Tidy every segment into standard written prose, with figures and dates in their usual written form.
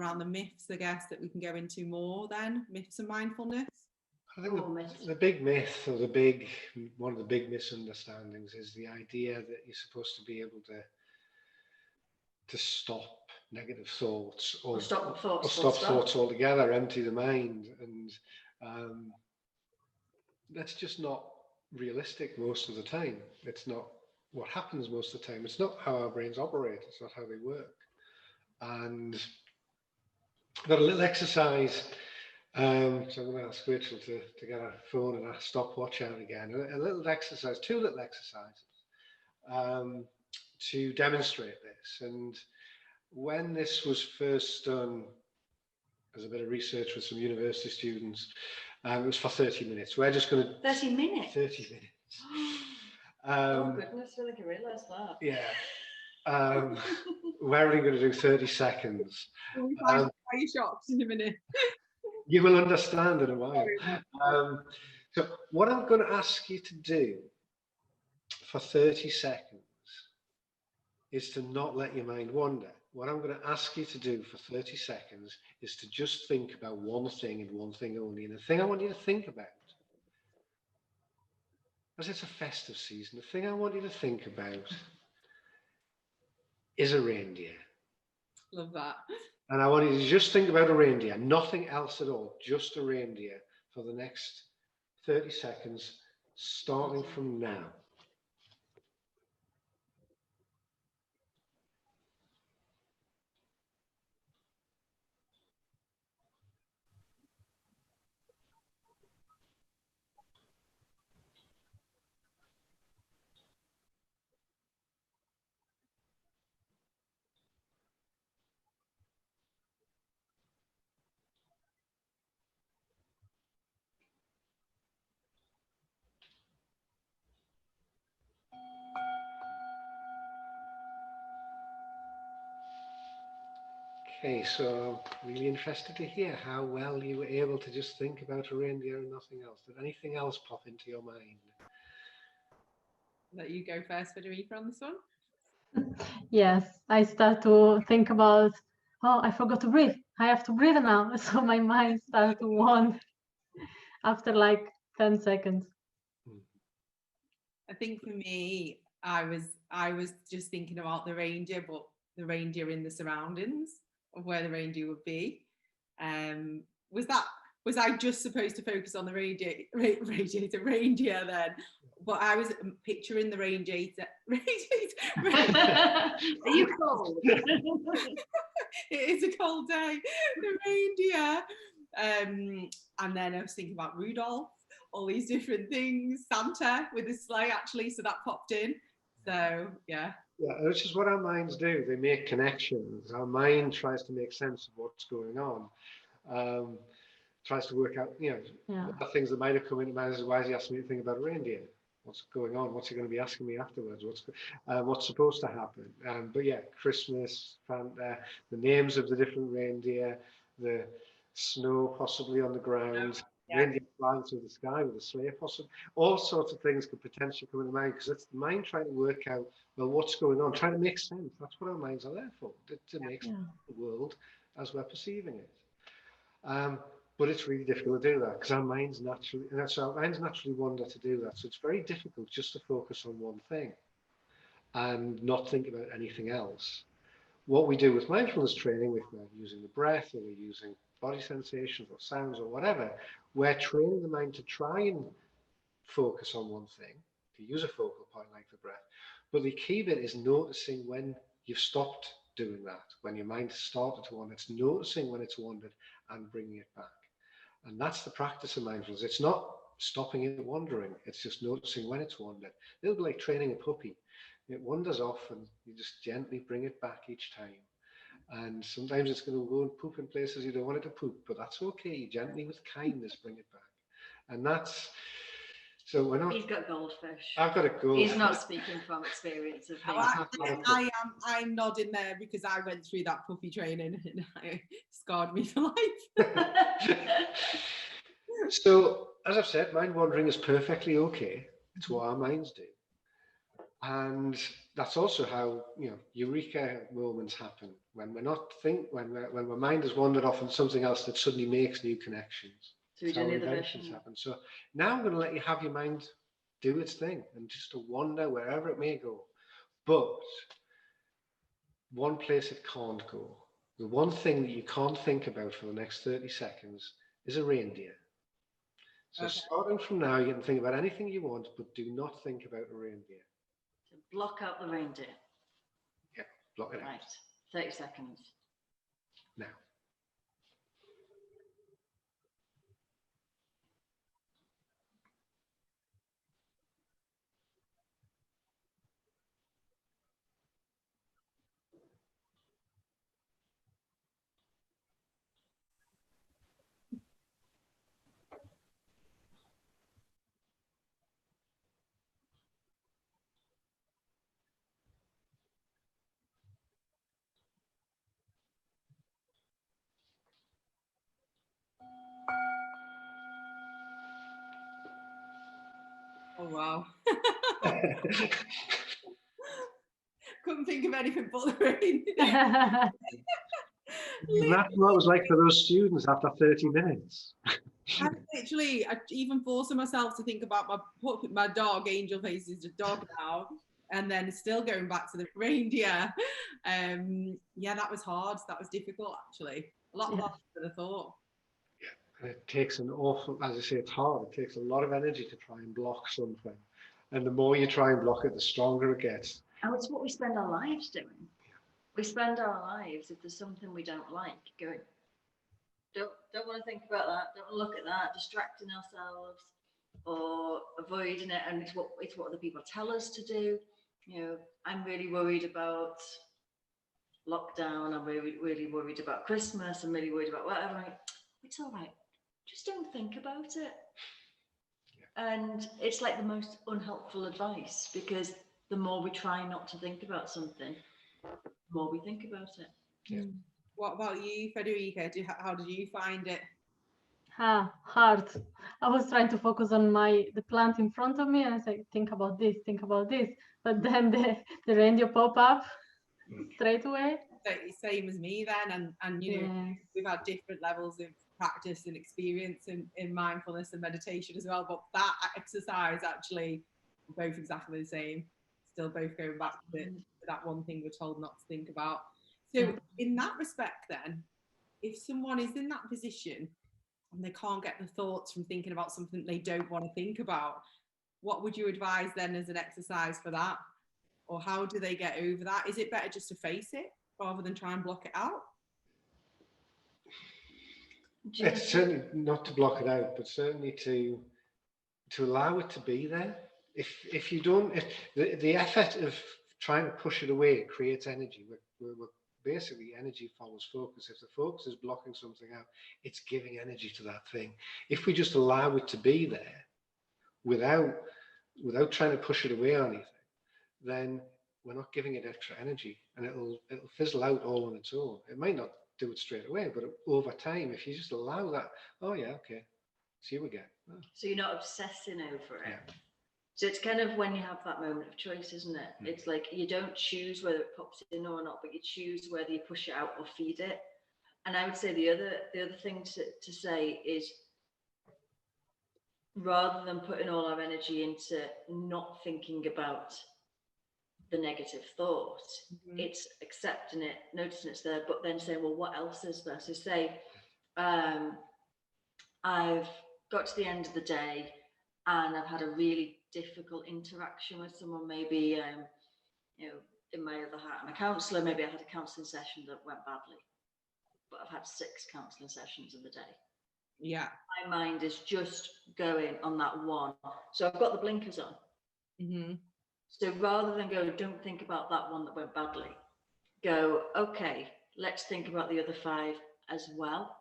around the myths, I guess, that we can go into more then, myths of mindfulness. I think the big myth, or one of the big misunderstandings, is the idea that you're supposed to be able to stop negative thoughts, or stop thoughts altogether, empty the mind, and that's just not realistic most of the time. It's not what happens most of the time. It's not how our brains operate. It's not how they work. And I've got a little exercise. So I'm going to ask Rachel to get her phone and a stopwatch out again. A little exercise, two little exercises to demonstrate this. And when this was first done, as a bit of research with some university students, it was for 30 minutes. We're just going to... 30 minutes? 30 minutes. Oh goodness, I didn't realise that. Yeah. We're only going to do 30 seconds. Are you shocked in a minute? You will understand in a while. So what I'm going to ask you to do for 30 seconds is to not let your mind wander. What I'm going to ask you to do for 30 seconds is to just think about one thing and one thing only. And the thing I want you to think about, as it's a festive season, the thing I want you to think about is a reindeer. Love that. And I want you to just think about a reindeer, nothing else at all, just a reindeer for the next 30 seconds, starting from now. Okay, so I'm really interested to hear how well you were able to just think about a reindeer and nothing else. Did anything else pop into your mind? Let you go first, Federica, on this one. Yes, I start to think about, oh, I forgot to breathe. I have to breathe now. So my mind starts to wander after like 10 seconds. I think for me, I was just thinking about the reindeer, but the reindeer in the surroundings of where the reindeer would be. Was I just supposed to focus on the reindeer then? But I was picturing the reindeer. Are you cold? It is a cold day. The reindeer. And then I was thinking about Rudolph, all these different things, Santa with his sleigh actually, so that popped in. So yeah. Yeah, which is what our minds do. They make connections. Our mind tries to make sense of what's going on. Tries to work out, what are things that might have come into mind. Why is he asking me to think about a reindeer? What's going on? What's he going to be asking me afterwards? What's supposed to happen? But yeah, Christmas, Santa, the names of the different reindeer, the snow possibly on the ground, reindeer flying through the sky with a sleigh possibly. All sorts of things could potentially come into mind, because it's the mind trying to work out, well, what's going on, trying to make sense. That's what our minds are there for, to make sense of the world as we're perceiving it. But it's really difficult to do that, because our minds naturally wander to do that. So it's very difficult just to focus on one thing and not think about anything else. What we do with mindfulness training, if we're using the breath or we're using body sensations or sounds or whatever, we're training the mind to try and focus on one thing, to use a focal point like the breath. But the key bit is noticing when you've stopped doing that, when your mind has started to wander. It's noticing when it's wandered and bringing it back. And that's the practice of mindfulness. It's not stopping it wandering. It's just noticing when it's wandered. It'll be like training a puppy. It wanders off and you just gently bring it back each time. And sometimes it's going to go and poop in places you don't want it to poop, but that's okay. You gently, with kindness, bring it back. And that's, so we're not... He's got goldfish. I've got a goldfish. He's not speaking from experience of I'm nodding there, because I went through that puppy training and it scarred me for life. So, as I've said, mind wandering is perfectly okay. It's what our minds do. And that's also how, eureka moments happen when we're not when our mind has wandered off on something else that suddenly makes new connections. So we That's do how the other inventions version. happen. So now I'm going to let you have your mind do its thing and just to wander wherever it may go. But one place it can't go, the one thing that you can't think about for the next 30 seconds is a reindeer. So Okay. starting from now, you can think about anything you want, but do not think about a reindeer. So block out the reindeer. Yeah, block it out. Right. 30 seconds. Now. Oh wow. Couldn't think of anything but the reindeer. That's what it was like for those students after 30 minutes. I even forced myself to think about my dog. Angel Face is a dog now, and then still going back to the reindeer. Yeah, that was hard. That was difficult, actually. A lot harder than I thought. And it takes an awful, as I say, it's hard. It takes a lot of energy to try and block something. And the more you try and block it, the stronger it gets. And it's what we spend our lives doing. We spend our lives, if there's something we don't like, going, don't want to think about that, don't want to look at that, distracting ourselves or avoiding it. And it's what other people tell us to do. I'm really worried about lockdown. I'm really worried about Christmas. I'm really worried about whatever. It's all right. Just don't think about it. And it's like the most unhelpful advice, because the more we try not to think about something, the more we think about it. Yeah. What about you, Federica? How did you find it? Hard. I was trying to focus on the plant in front of me, and I said, think about this. But then the reindeer pop up straight away. Same as me then, and we've had different levels of practice and experience in mindfulness and meditation as well, but that exercise actually, both exactly the same, still both going back to that one thing we're told not to think about. So in that respect then, if someone is in that position and they can't get the thoughts from thinking about something they don't want to think about, what would you advise then as an exercise for that? Or how do they get over that? Is it better just to face it rather than try and block it out? It's certainly not to block it out, but certainly to allow it to be there. If you don't, the effort of trying to push it away creates energy. We're basically, energy follows focus. If the focus is blocking something out, it's giving energy to that thing. If we just allow it to be there without trying to push it away or anything, then we're not giving it extra energy, and it'll fizzle out all on its own. It might not do it straight away, but over time, if you just allow that, oh yeah, okay, see you again. Oh. So you're not obsessing over it. Yeah. So it's kind of when you have that moment of choice, isn't it? It's like you don't choose whether it pops in or not, but you choose whether you push it out or feed it. And I would say the other thing to say is, rather than putting all our energy into not thinking about the negative thought, it's accepting it, noticing it's there, but then saying, well, what else is there? So say, I've got to the end of the day and I've had a really difficult interaction with someone, maybe, in my other hat, I'm a counsellor, maybe I had a counselling session that went badly, but I've had 6 counselling sessions in the day. Yeah. My mind is just going on that one. So I've got the blinkers on. So rather than go, don't think about that one that went badly, go, okay, let's think about the other 5 as well.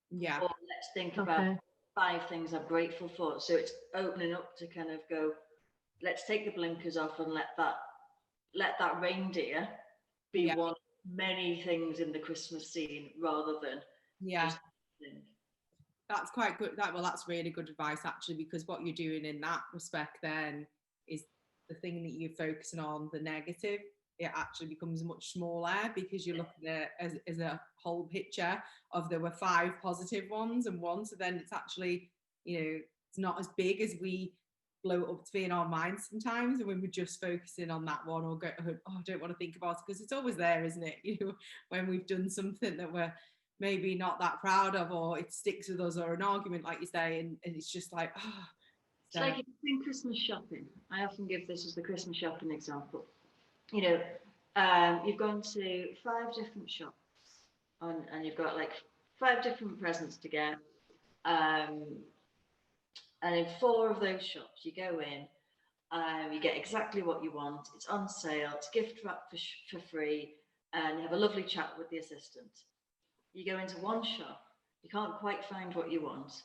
Yeah. Or let's think about 5 things I'm grateful for. So it's opening up to kind of go, let's take the blinkers off and let that reindeer be one of many things in the Christmas scene, rather than just That's quite good. That's really good advice, actually, because what you're doing in that respect then is the thing that you're focusing on, the negative, it actually becomes much smaller because you're looking at it as a whole picture of there were 5 positive ones and 1. So then it's actually, it's not as big as we blow it up to be in our minds sometimes. And when we're just focusing on that one or go, oh, I don't want to think about it, because it's always there, isn't it? When we've done something that we're maybe not that proud of, or it sticks with us, or an argument, like you say, and it's just like, oh. It's like in Christmas shopping. I often give this as the Christmas shopping example. You've gone to 5 different shops and you've got like 5 different presents to get. And in 4 of those shops, you go in, you get exactly what you want. It's on sale, it's gift wrapped for free, and you have a lovely chat with the assistant. You go into one shop, you can't quite find what you want.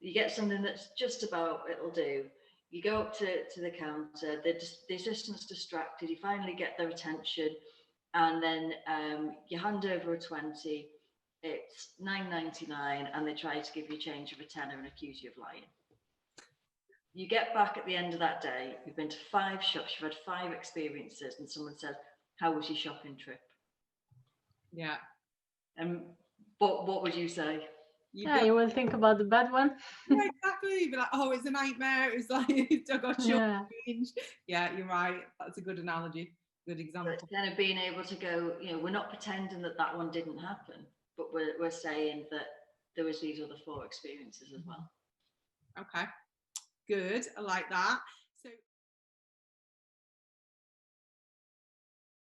You get something that's just about, it'll do. You go up to the counter, the assistant's distracted, you finally get their attention, and then you hand over a 20, it's $9.99, and they try to give you change of a tenner and accuse you of lying. You get back at the end of that day, you've been to 5 shops, you've had 5 experiences, and someone says, how was your shopping trip? Yeah. But what would you say? You will think about the bad one. Yeah, exactly. You'd be like, oh, it's a nightmare. It's like, I got short range. Yeah, you're right. That's a good analogy. Good example. But kind of being able to go, we're not pretending that one didn't happen, but we're saying that there was these other 4 experiences as well. Okay, good. I like that.